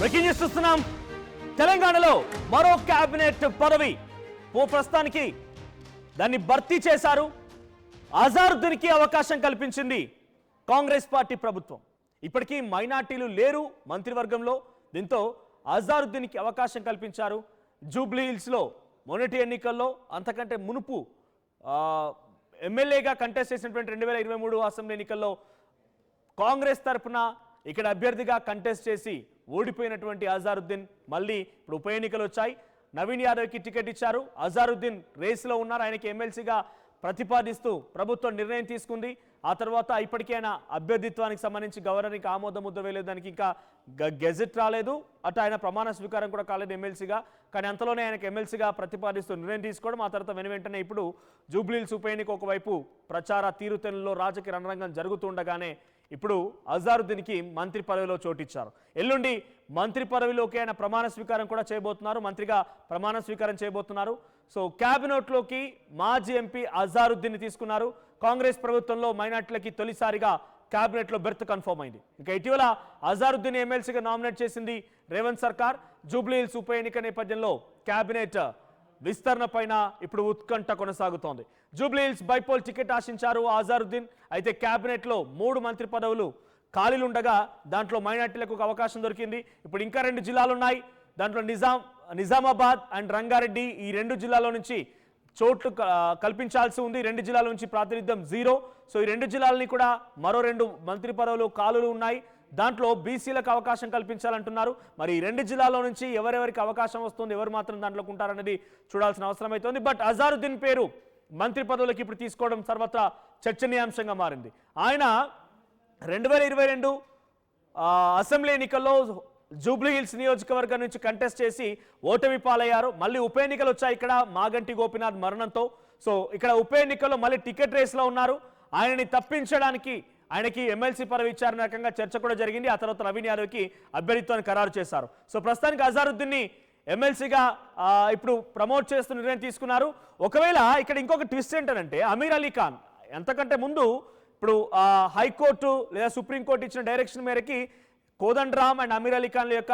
Breaking news చూస్తున్నాం. తెలంగాణలో మరో కేబినెట్ పదవి ప్రస్తుతానికి దాన్ని భర్తీ చేశారు. అజారుద్దీన్కి అవకాశం కల్పించింది కాంగ్రెస్ పార్టీ ప్రభుత్వం. ఇప్పటికీ మైనార్టీలు లేరు మంత్రివర్గంలో. దీంతో అజారుద్దీన్కి అవకాశం కల్పించారు. జూబ్లీ హిల్స్లో మొన్నటి ఎన్నికల్లో అంతకంటే మునుపు ఎమ్మెల్యేగా కంటెస్ట్ చేసినటువంటి 2023 అసెంబ్లీ ఎన్నికల్లో కాంగ్రెస్ తరఫున ఇక్కడ అభ్యర్థిగా కంటెస్ట్ చేసి ఓడిపోయినటువంటి అజారుద్దీన్ మళ్ళీ ఇప్పుడు ఉప ఎన్నికలు వచ్చాయి. నవీన్ యాదవ్కి టికెట్ ఇచ్చారు. అజారుద్దీన్ రేసులో ఉన్నారు. ఆయనకి ఎమ్మెల్సీగా ప్రతిపాదిస్తూ ప్రభుత్వం నిర్ణయం తీసుకుంది. ఆ తర్వాత ఇప్పటికీ ఆయన అభ్యర్థిత్వానికి సంబంధించి గవర్నర్కి ఆమోద ముద్ర వేయలేదానికి ఇంకా గెజెట్ రాలేదు. అటు ఆయన ప్రమాణ స్వీకారం కూడా కాలేదు ఎమ్మెల్సీగా. కానీ అంతలోనే ఆయనకు ఎమ్మెల్సీగా ప్రతిపాదిస్తూ నిర్ణయం తీసుకోవడం, ఆ తర్వాత వెంటనే ఇప్పుడు జూబ్లీహిల్స్ ఉప ఎన్నిక ఒకవైపు ప్రచార తీరుతెన్నులో రాజకీయ రణరంగం జరుగుతుండగానే ఇప్పుడు అజారుద్దీన్కి మంత్రి పదవిలో చోటిచ్చారు. ఎల్లుండి మంత్రి పదవిలోకి ఆయన ప్రమాణ స్వీకారం కూడా చేయబోతున్నారు. మంత్రిగా ప్రమాణ స్వీకారం చేయబోతున్నారు. సో క్యాబినెట్లోకి మాజీ ఎంపీ అజారుద్దీన్ తీసుకున్నారు. కాంగ్రెస్ ప్రభుత్వంలో మైనార్టీలకి తొలిసారిగా క్యాబినెట్లో బెర్త్ కన్ఫర్మ్ అయింది. ఇక ఇటీవల అజారుద్దీన్ ఎమ్మెల్సీగా నామినేట్ చేసింది రేవంత్ సర్కార్. జూబ్లీహిల్స్ ఉప ఎన్నిక నేపథ్యంలో క్యాబినెట్ విస్తరణ పైన ఇప్పుడు ఉత్కంఠ కొనసాగుతోంది. జూబ్లీహిల్స్ బైపోల్ టికెట్ ఆశించారు అజారుద్దీన్. అయితే క్యాబినెట్లో 3 మంత్రి పదవులు ఖాళీలుండగా దాంట్లో మైనార్టీలకు ఒక అవకాశం దొరికింది. ఇప్పుడు ఇంకా 2 జిల్లాలు ఉన్నాయి. దాంట్లో నిజామాబాద్ అండ్ రంగారెడ్డి, ఈ 2 జిల్లాల నుంచి చోట్లు కల్పించాల్సి ఉంది. 2 జిల్లాల నుంచి ప్రాతినిధ్యం 0. సో ఈ 2 జిల్లాలని కూడా మరో 2 మంత్రి పదవులు ఖాళీలు ఉన్నాయి. దాంట్లో బీసీలకు అవకాశం కల్పించాలంటున్నారు. మరి ఈ 2 జిల్లాల్లో నుంచి ఎవరెవరికి అవకాశం వస్తుంది, ఎవరు మాత్రం దాంట్లోకి ఉంటారనేది చూడాల్సిన అవసరం అవుతుంది. బట్ అజారుద్దీన్ పేరు మంత్రి పదవులకు ఇప్పుడు తీసుకోవడం సర్వత్రా చర్చనీయాంశంగా మారింది. ఆయన 2022 అసెంబ్లీ ఎన్నికల్లో జూబ్లీహిల్స్ నియోజకవర్గం నుంచి కంటెస్ట్ చేసి ఓటమి పాలయ్యారు. మళ్ళీ ఉప ఎన్నికలు వచ్చాయి ఇక్కడ మాగంటి గోపీనాథ్ మరణంతో. సో ఇక్కడ ఉప ఎన్నికల్లో మళ్ళీ టికెట్ రేస్లో ఉన్నారు. ఆయనని తప్పించడానికి ఆయనకి ఎమ్మెల్సీ పదవి ఇచ్చారనే రకంగా చర్చ కూడా జరిగింది. ఆ తర్వాత నవీన్ యాదవ్కి అభ్యర్థిత్వాన్ని ఖరారు చేశారు. సో ప్రస్తుతానికి అజారుద్దీన్ని ఎమ్మెల్సీగా ఇప్పుడు ప్రమోట్ చేస్తూ నిర్ణయం తీసుకున్నారు. ఒకవేళ ఇక్కడ ఇంకొక ట్విస్ట్ ఏంటంటే అమీర్ అలీ ఖాన్ ఎంతకంటే ముందు ఇప్పుడు హైకోర్టు లేదా సుప్రీంకోర్టు ఇచ్చిన డైరెక్షన్ మేరకి కోదండరామ్ అండ్ అమీర్ అలీ ఖాన్ల యొక్క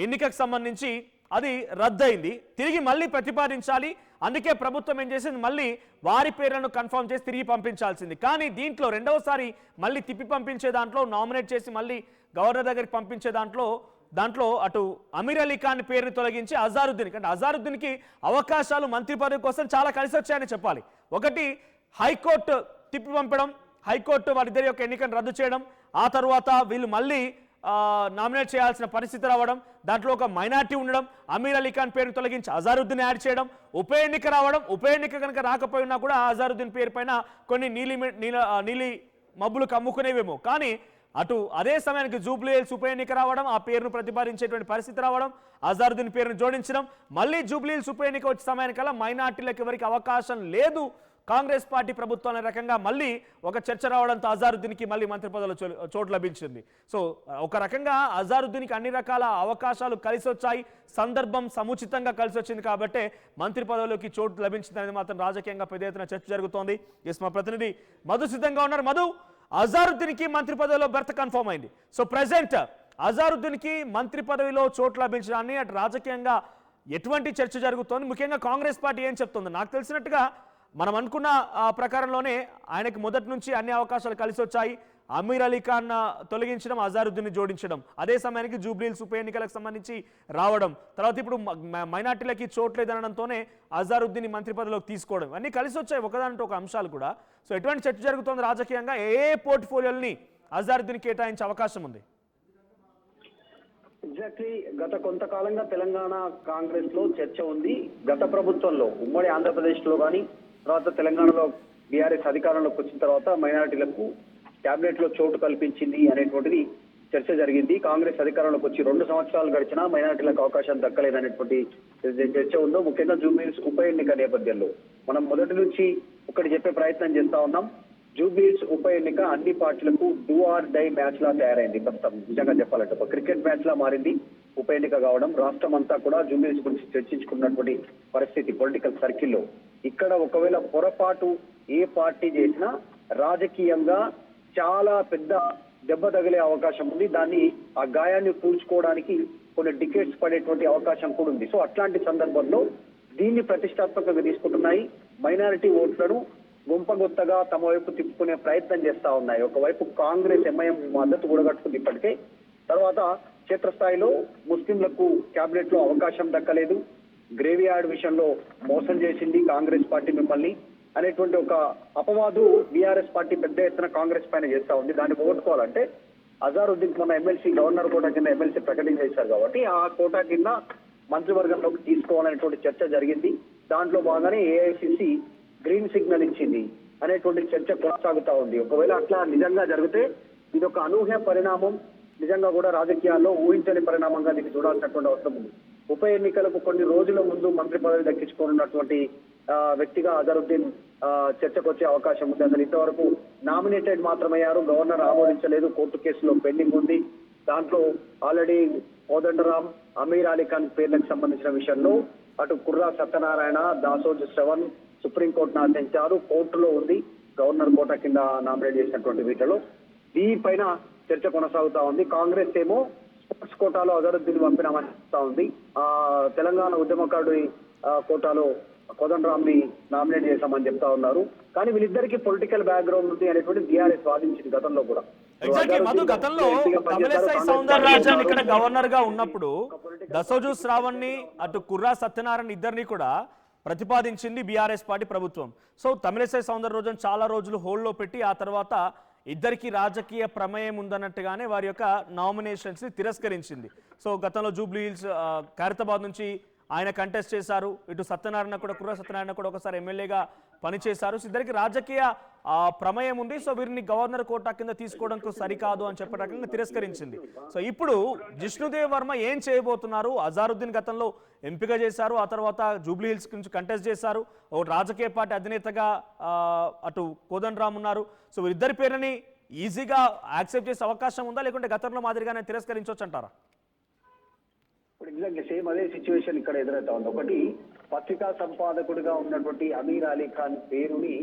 ఎన్నికకు సంబంధించి అది రద్దయింది. తిరిగి మళ్ళీ ప్రతిపాదించాలి. అందుకే ప్రభుత్వం ఏం చేసింది, మళ్ళీ వారి పేర్లను కన్ఫర్మ్ చేసి తిరిగి పంపించాల్సింది. కానీ దీంట్లో రెండవసారి మళ్ళీ తిప్పి పంపించే దాంట్లో నామినేట్ చేసి మళ్ళీ గవర్నర్ దగ్గరికి పంపించే దాంట్లో అటు అమీర్ అలీ ఖాన్ పేరుని తొలగించి అజారుద్దీన్కి, అంటే అజారుద్దీన్కి అవకాశాలు మంత్రి పదవి కోసం చాలా కలిసి వచ్చాయని చెప్పాలి. ఒకటి హైకోర్టు తిప్పి పంపడం, హైకోర్టు వారిద్దరి యొక్క ఎన్నికను రద్దు చేయడం, ఆ తర్వాత వీళ్ళు మళ్ళీ నామినేట్ చేయాల్సిన పరిస్థితి రావడం, దాంట్లో ఒక మైనార్టీ ఉండడం, అమీర్ అలీ ఖాన్ పేరును తొలగించి అజారుద్దీన్ యాడ్ చేయడం, ఉప ఎన్నిక రావడం, ఉప ఎన్నిక కనుక రాకపోయినా కూడా అజారుద్దీన్ పేరు పైన కొన్ని నీలి మబ్బులు కమ్ముకునేవేమో. కానీ అటు అదే సమయానికి జూబ్లీహిల్స్ ఉప ఎన్నిక రావడం, ఆ పేరును ప్రతిపాదించేటువంటి పరిస్థితి రావడం, అజారుద్దీన్ పేరును జోడించడం, మళ్ళీ జూబ్లీహిల్స్ ఉప ఎన్నిక వచ్చే సమయానికల్లా మైనార్టీలకు ఎవరికి అవకాశం లేదు కాంగ్రెస్ పార్టీ ప్రభుత్వం అనే రకంగా మళ్ళీ ఒక చర్చ రావడంతో అజారుద్దీన్కి మళ్ళీ మంత్రి పదవిలో చోటు లభించింది. సో ఒక రకంగా అజారుద్దీన్కి అన్ని రకాల అవకాశాలు కలిసి వచ్చాయి. సందర్భం సముచితంగా కలిసి వచ్చింది కాబట్టి మంత్రి పదవిలోకి చోటు లభించింది అనేది మాత్రం రాజకీయంగా పెద్ద ఎత్తున చర్చ జరుగుతోంది. ఎస్, మా ప్రతినిధి మధు సిద్ధంగా ఉన్నారు. మధు, అజారుద్దీన్కి మంత్రి పదవిలో బెర్త్ కన్ఫర్మ్ అయింది. సో ప్రెసెంట్ అజారుద్దీన్కి మంత్రి పదవిలో చోటు లభించడాన్ని అటు రాజకీయంగా ఎటువంటి చర్చ జరుగుతోంది, ముఖ్యంగా కాంగ్రెస్ పార్టీ ఏం చెప్తుంది? నాకు తెలిసినట్టుగా మనం అనుకున్న ప్రకారంలోనే ఆయనకి మొదటి నుంచి అన్ని అవకాశాలు కలిసి వచ్చాయి. అమీర్ అలీ ఖాన్ తొలగించడం, అజారుద్దీన్ని జోడించడం, అదే సమయానికి జూబ్లీహిల్స్ ఉప ఎన్నికలకు సంబంధించి రావడం, తర్వాత ఇప్పుడు మైనార్టీలకి చోట్లేదనడంతోనే అజారుద్దీన్ మంత్రి పదవిలోకి తీసుకోవడం, అన్నీ కలిసి వచ్చాయి ఒకదాంట్లో ఒక అంశాలు కూడా. సో ఎటువంటి చర్చ జరుగుతోంది రాజకీయంగా? ఏ పోర్ట్ఫోలియోని అజారుద్దీన్ కేటాయించే అవకాశం ఉంది? ఎగ్జాక్ట్లీ గత కొంతకాలంగా తెలంగాణ కాంగ్రెస్ లో చర్చ ఉంది. గత ప్రభుత్వంలో ఉమ్మడి ఆంధ్రప్రదేశ్ లో కానీ, తర్వాత తెలంగాణలో బీఆర్ఎస్ అధికారంలోకి వచ్చిన తర్వాత మైనారిటీలకు క్యాబినెట్ లో చోటు కల్పించింది అనేటువంటిది చర్చ జరిగింది. కాంగ్రెస్ అధికారంలోకి వచ్చి 2 సంవత్సరాలు గడిచినా మైనారిటీలకు అవకాశం దక్కలేదనేటువంటి చర్చ ఉందో, ముఖ్యంగా జూబ్లీహిల్స్ ఉప ఎన్నిక నేపథ్యంలో మనం మొదటి నుంచి ఒకటి చెప్పే ప్రయత్నం చేస్తా ఉన్నాం. జూబ్లీహిల్స్ ఉప ఎన్నిక అన్ని పార్టీలకు డూ ఆర్ డై మ్యాచ్ లా తయారైంది. ప్రస్తుతం నిజంగా చెప్పాలంటే ఒక క్రికెట్ మ్యాచ్ లా మారింది ఉప ఎన్నిక కావడం. రాష్ట్రం అంతా కూడా జూబ్లీహిల్స్ గురించి చర్చించుకున్నటువంటి పరిస్థితి పొలిటికల్ సర్కిల్లో. ఇక్కడ ఒకవేళ పొరపాటు ఏ పార్టీ చేసినా రాజకీయంగా చాలా పెద్ద దెబ్బ తగిలే అవకాశం ఉంది. దాన్ని ఆ గాయాన్ని పూడ్చుకోవడానికి కొన్ని డికేట్స్ పడేటువంటి అవకాశం కూడా ఉంది. సో అట్లాంటి సందర్భంలో దీన్ని ప్రతిష్టాత్మకంగా తీసుకుంటున్నాయి. మైనారిటీ ఓట్లను గుంపగొత్తగా తమ వైపు తిప్పుకునే ప్రయత్నం చేస్తా ఉన్నాయి. ఒకవైపు కాంగ్రెస్ ఎంఐఎం మద్దతు కూడగట్టుకుంది ఇప్పటికే. తర్వాత క్షేత్రస్థాయిలో ముస్లింలకు క్యాబినెట్ లో అవకాశం దక్కలేదు, గ్రేవీ యార్డ్ విషయంలో మోసం చేసింది కాంగ్రెస్ పార్టీ మిమ్మల్ని అనేటువంటి ఒక అపవాదు బీఆర్ఎస్ పార్టీ పెద్ద ఎత్తున కాంగ్రెస్ పైన చేస్తా ఉంది. దాన్ని పోగొట్టుకోవాలంటే అజారుద్దీన్ మొన్న ఎమ్మెల్సీ గవర్నర్ కోటా కింద ఎమ్మెల్సీ ప్రకటించేశారు కాబట్టి ఆ కోటా కింద మంత్రివర్గంలోకి తీసుకోవాలనేటువంటి చర్చ జరిగింది. దాంట్లో భాగంగానే ఏఐసిసి గ్రీన్ సిగ్నల్ ఇచ్చింది అనేటువంటి చర్చ కొనసాగుతా ఉంది. ఒకవేళ అట్లా నిజంగా జరిగితే ఇది ఒక అనూహ్య పరిణామం, నిజంగా కూడా రాజకీయాల్లో ఊహించని పరిణామంగా దీన్ని చూడాల్సినటువంటి అవసరం ఉంది. ఉప ఎన్నికలకు కొన్ని రోజుల ముందు మంత్రి పదవి దక్కించుకోనున్నటువంటి వ్యక్తిగా అజరుద్దీన్ చర్చకు వచ్చే అవకాశం ఉంది. అసలు ఇంతవరకు నామినేటెడ్ మాత్రమయ్యారు, గవర్నర్ ఆమోదించలేదు, కోర్టు కేసులో పెండింగ్ ఉంది. దాంట్లో ఆల్రెడీ కోదండరాం, అమీర్ అలీ ఖాన్ పేర్లకు సంబంధించిన విషయంలో అటు కుర్రా సత్యనారాయణ, దాసోజు శ్రవణ్ సుప్రీంకోర్టును ఆశించారు, కోర్టులో ఉంది గవర్నర్ కోటా కింద నామినేట్ చేసినటువంటి వీటిలో. దీనిపైన చర్చ కొనసాగుతా ఉంది. కాంగ్రెస్ ఏమో స్పోర్ట్స్ కోటాలో అజరుద్దీన్ పంపినామని చెప్తా ఉంది. తెలంగాణ ఉద్యమకారుడి కోటాలో కోదండరామ్ ని నామినేట్ చేశామని చెప్తా ఉన్నారు. కానీ వీళ్ళిద్దరికి పొలిటికల్ బ్యాక్గ్రౌండ్ ఉంది అనేటువంటి బీఆర్ఎస్ వాదించింది గతంలో కూడా. గతంలో తమిళసై సౌందరరాజన్ ఇక్కడ గవర్నర్ గా ఉన్నప్పుడు దసోజు శ్రావణ్ ని అటు కుర్రా సత్యనారాయణ ఇద్దరిని కూడా ప్రతిపాదించింది బీఆర్ఎస్ పార్టీ ప్రభుత్వం. సో తమిళసై సౌందరరాజన్ చాలా రోజులు హోల్డ్లో పెట్టి ఆ తర్వాత ఇద్దరికి రాజకీయ ప్రమేయం ఉందన్నట్టుగానే వారి యొక్క నామినేషన్స్ ని తిరస్కరించింది. సో గతంలో జూబ్లీ హిల్స్ ఖైరతాబాద్ నుంచి ఆయన కంటెస్ట్ చేశారు. ఇటు సత్యనారాయణ కూడా, కుర్ర సత్యనారాయణ కూడా ఒకసారి ఎమ్మెల్యేగా పనిచేశారు. సో ఇద్దరికి రాజకీయ ప్రమేయం ఉంది. సో వీరిని గవర్నర్ కోటా కింద తీసుకోవడానికి సరికాదు అని చెప్పడానికి తిరస్కరించింది. సో ఇప్పుడు జిష్ణుదేవ్ వర్మ ఏం చేయబోతున్నారు? అజారుద్దీన్ గతంలో ఎంపిక చేశారు, ఆ తర్వాత జూబ్లీ హిల్స్ నుంచి కంటెస్ట్ చేశారు. ఒక రాజకీయ పార్టీ అధినేతగా అటు కోదండరామ్ ఉన్నారు. సో వీరిద్దరి పేరుని ఈజీగా యాక్సెప్ట్ చేసే అవకాశం ఉందా, లేకుంటే గతంలో మాదిరిగానే తిరస్కరించవచ్చు అంటారా? ఇప్పుడు ఎగ్జాక్ట్లీ సేమ్ అదే సిచ్యువేషన్ ఇక్కడ ఎదురవుతా ఉంది. ఒకటి, పత్రికా సంపాదకుడిగా ఉన్నటువంటి అమీర్ అలీ ఖాన్ పేరుని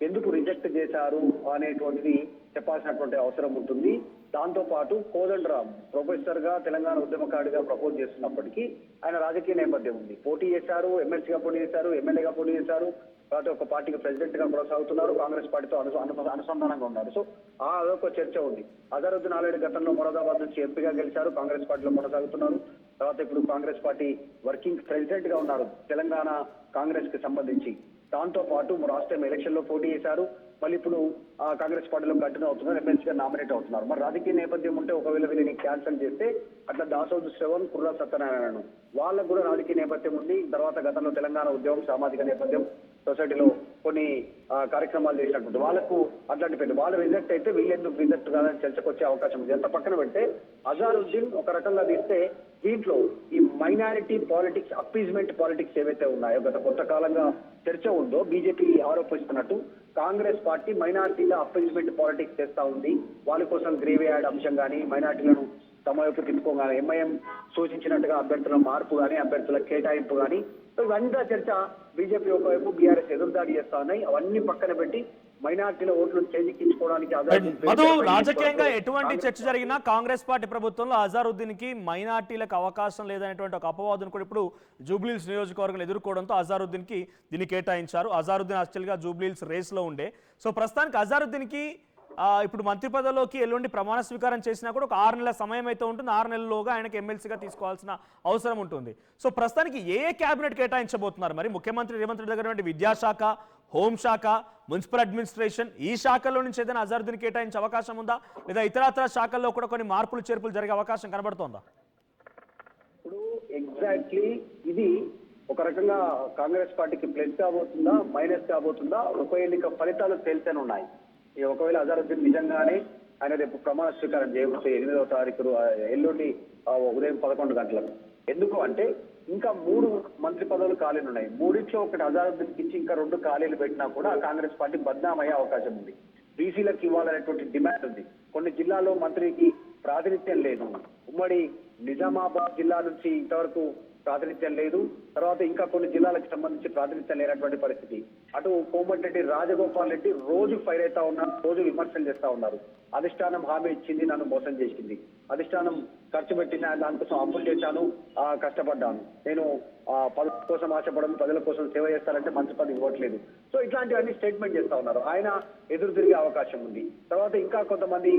ఎందుకు రిజెక్ట్ చేశారు అనేటువంటిది చెప్పాల్సినటువంటి అవసరం ఉంటుంది. దాంతో పాటు కోదండరామ్ ప్రొఫెసర్ గా తెలంగాణ ఉద్యమకారుడిగా ప్రపోజ్ చేస్తున్నప్పటికీ ఆయన రాజకీయ నేపథ్యం ఉంది. పోటీ చేశారు, ఎమ్మెల్సీగా పోటీ చేశారు, ఎమ్మెల్యేగా పోటీ చేశారు, తర్వాత ఒక పార్టీకి ప్రెసిడెంట్ గా కొనసాగుతున్నారు, కాంగ్రెస్ పార్టీతో అనుసంధానంగా ఉన్నారు. సో అదొక చర్చ ఉంది. అజరుద్దీన్ ఆల్రెడీ గతంలో మొరాదాబాద్ నుంచి ఎంపీగా గెలిచారు, కాంగ్రెస్ పార్టీలో కొనసాగుతున్నారు. తర్వాత ఇప్పుడు కాంగ్రెస్ పార్టీ వర్కింగ్ ప్రెసిడెంట్ గా ఉన్నారు తెలంగాణ కాంగ్రెస్ కి సంబంధించి. దాంతో పాటు లాస్ట్ టైం ఎలక్షన్ లో పోటీ చేశారు, మళ్ళీ ఇప్పుడు కాంగ్రెస్ పార్టీలో కంటిన్యూ అవుతున్నారు, ఎమ్మెల్సీగా నామినేట్ అవుతున్నారు. మరి రాజకీయ నేపథ్యం ఉంటే ఒకవేళ వీళ్ళని క్యాన్సల్ చేస్తే అట్లా దాసోజు శ్రవణ్, కుర్రా సత్యనారాయణ వాళ్ళకు కూడా రాజకీయ నేపథ్యం ఉంది. తర్వాత గతంలో తెలంగాణ ఉద్యమం, సామాజిక నేపథ్యం, సొసైటీలో కొన్ని కార్యక్రమాలు చేసినటువంటి వాళ్ళకు అట్లాంటి పెద్ద వాళ్ళు రిజెక్ట్ అయితే వీళ్ళెందుకు రిజెక్ట్ కాదని చర్చకు వచ్చే అవకాశం ఉంది. ఎంత పక్కన పెడితే అజారుద్దీన్ ఒక రకంగా తీస్తే దీంట్లో ఈ మైనారిటీ పాలిటిక్స్, అప్పీజ్మెంట్ పాలిటిక్స్ ఏవైతే ఉన్నాయో గత కొంతకాలంగా చర్చ ఉందో, బీజేపీ ఆరోపిస్తున్నట్టు కాంగ్రెస్ పార్టీ మైనారిటీల అప్పీజ్మెంట్ పాలిటిక్స్ చేస్తా ఉంది. వాళ్ళ కోసం గ్రేవీ యాడ్ అంశం కానీ, మైనారిటీలను తమ వైపు తిప్పుకోగానే ఎంఐఎం సూచించినట్టుగా అభ్యర్థుల మార్పు కానీ, అభ్యర్థుల కేటాయింపు కానీ, ఇవంతా చర్చ బీజేపీ ఒకవైపు, బీఆర్ఎస్ ఎదురుదాడి చేస్తా ఉన్నాయి. అవన్నీ పక్కన పెట్టి మైనార్టీల ఓట్లు చేజిక్కించుకోవడానికి రాజకీయంగా ఎటువంటి చర్చ జరిగినా కాంగ్రెస్ పార్టీ ప్రభుత్వంలో అజారుద్దీన్ కి మైనార్టీలకు అవకాశం లేదనేటువంటి ఒక అపవాదును కూడా ఇప్పుడు జూబ్లీహిల్స్ నియోజకవర్గం ఎదుర్కోవడంతో అజారుద్దీన్ కి దీన్ని కేటాయించారు. అజారుద్దీన్ యాక్చువల్ గా జూబ్లీహిల్స్ రేస్ లో ఉండే. సో ప్రస్తుతానికి అజారుద్దీన్ కి ఇప్పుడు మంత్రి పదవిలోకి ఎల్లుండి ప్రమాణ స్వీకారం చేసినా కూడా ఒక 6 నెలల సమయం అయితే ఉంటుంది. 6 నెలల్లోగా ఆయనకి ఎమ్మెల్సీగా తీసుకోవాల్సిన అవసరం ఉంటుంది. సో ప్రస్తుతానికి ఏ క్యాబినెట్ కేటాయించబోతున్నారు? మరి ముఖ్యమంత్రి రేవంత్ రెడ్డి దగ్గర విద్యాశాఖ, హోంశాఖ, మున్సిపల్ అడ్మినిస్ట్రేషన్, ఈ శాఖల్లో నుంచి ఏదైనా అజారుద్దీన్ కేటాయించే అవకాశం ఉందా, లేదా ఇతరత్ర శాఖల్లో కూడా కొన్ని మార్పులు చేర్పులు జరిగే అవకాశం కనబడుతోందా? ఇప్పుడు ఎగ్జాక్ట్లీ ఇది ఒక రకంగా కాంగ్రెస్ పార్టీకి ప్లస్ కాబోతుందా, మైనస్ కాబోతుందా, ఉప ఎన్నిక ఫలితాలు తేల్తేనే ఉన్నాయి. ఒకవేళ అజారుద్దీన్ నిజంగానే ఆయన రేపు ప్రమాణ స్వీకారం చేయబోతే 8వ తారీఖు ఎల్లుండి ఉదయం 11 గంటలకు. ఎందుకు అంటే ఇంకా 3 మంత్రి పదవులు ఖాళీలు ఉన్నాయి. 3ట్లో ఒకటి అజారుద్దీన్కి ఇచ్చి ఇంకా 2 ఖాళీలు పెట్టినా కూడా కాంగ్రెస్ పార్టీ బద్నామయ్యే అవకాశం ఉంది. బీసీలకు ఇవ్వాలనేటువంటి డిమాండ్ ఉంది. కొన్ని జిల్లాల్లో మంత్రికి ప్రాతినిధ్యం లేదు. ఉమ్మడి నిజామాబాద్ జిల్లా నుంచి ఇంతవరకు ప్రాతినిధ్యం లేదు. తర్వాత ఇంకా కొన్ని జిల్లాలకు సంబంధించి ప్రాతినిధ్యం లేనటువంటి పరిస్థితి. అటు కోమటిరెడ్డి రాజగోపాల్ రెడ్డి రోజు ఫైర్ అవుతా ఉన్నారు, రోజు విమర్శలు చేస్తా ఉన్నారు. అధిష్టానం హామీ ఇచ్చింది, నన్ను మోసం చేసింది. అధిష్టానం ఖర్చు పెట్టిన దానికోసం అప్పులు చేశాను, కష్టపడ్డాను. నేను పదవుల కోసం ఆశపడను, ప్రజల కోసం సేవ చేస్తానంటే మంచి పని ఇవ్వట్లేదు. సో ఇట్లాంటివన్నీ స్టేట్మెంట్ చేస్తా ఉన్నారు. ఆయన ఎదురు తిరిగే అవకాశం ఉంది. తర్వాత ఇంకా కొంతమంది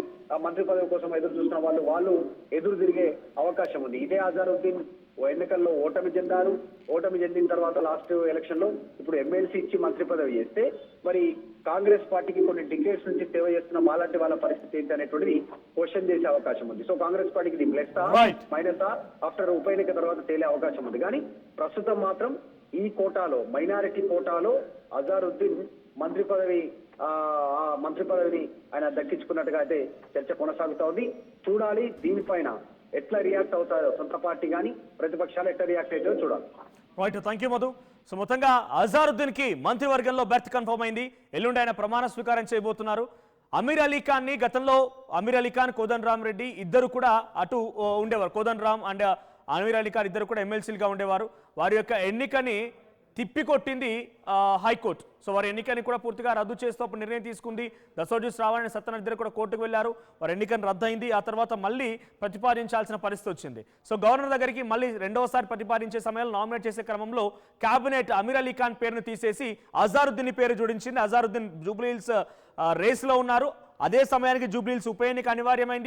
మంత్రి పదవి కోసం ఎదురు చూస్తున్న వాళ్ళు ఎదురు తిరిగే అవకాశం ఉంది. ఇదే అజారుద్దీన్ ఎన్నికల్లో ఓటమి చెందారు. ఓటమి చెందిన తర్వాత లాస్ట్ ఎలక్షన్ లో ఇప్పుడు ఎమ్మెల్సీ ఇచ్చి మంత్రి పదవి చేస్తే మరి కాంగ్రెస్ పార్టీకి కొన్ని డికేట్స్ నుంచి సేవ చేస్తున్న మాలాంటి వాళ్ళ పరిస్థితి ఏంటి అనేటువంటిది క్వశ్చన్ చేసే అవకాశం ఉంది. సో కాంగ్రెస్ పార్టీకి ఇది ప్లస్సా మైనసా ఆఫ్టర్ ఉప ఎన్నిక తర్వాత తేలే అవకాశం ఉంది. కానీ ప్రస్తుతం మాత్రం ఈ కోటాలో, మైనారిటీ కోటాలో అజారుద్దీన్ మంత్రి పదవిని ఆయన దక్కించుకున్నట్టుగా అయితే చర్చ కొనసాగుతా ఉంది. చూడాలి దీనిపైన ఎట్లా రియాక్ట్ అవుతారో సొంత పార్టీ కానీ ప్రతిపక్షాలు ఎట్లా రియాక్ట్ అవుతారో చూడాలి. Right, thank you Madhu. So మొత్తంగా అజారుద్దీన్ కి మంత్రివర్గంలో బెర్త్ కన్ఫర్మ్ అయింది. ఎల్లుండి ఆయన ప్రమాణ స్వీకారం చేయబోతున్నారు. అమీర్ అలీ ఖాన్ ని గతంలో అమీర్ అలీ ఖాన్, కోదండ రామ్ రెడ్డి ఇద్దరు కూడా అటు ఉండేవారు. కోదండ రామ్ అండ్ అమీర్ అలీ ఖాన్ ఇద్దరు కూడా ఎమ్మెల్సీలుగా ఉండేవారు. వారి యొక్క ఎన్నికని తిప్పికొట్టింది హైకోర్టు. సో వారి ఎన్నికని కూడా పూర్తిగా రద్దు చేస్తూ అప్పుడు నిర్ణయం తీసుకుంది. దసోజీ శ్రావణ్ అండ్ సత్యనారాయణ ఇద్దరు కూడా కోర్టుకు వెళ్లారు. వారి ఎన్నికను రద్దయింది. ఆ తర్వాత మళ్ళీ ప్రతిపాదించాల్సిన పరిస్థితి వచ్చింది. సో గవర్నర్ దగ్గరికి మళ్ళీ రెండవసారి ప్రతిపాదించే సమయంలో నామినేట్ చేసే క్రమంలో కేబినెట్ అమీర్ అలీ ఖాన్ పేరును తీసేసి అజారుద్దీన్ పేరు జోడించింది. అజారుద్దీన్ జూబ్లీహిల్స్ రేస్లో ఉన్నారు. అదే సమయానికి జూబ్లీహిల్స్ ఉప ఎన్నిక అనివార్యమైంది.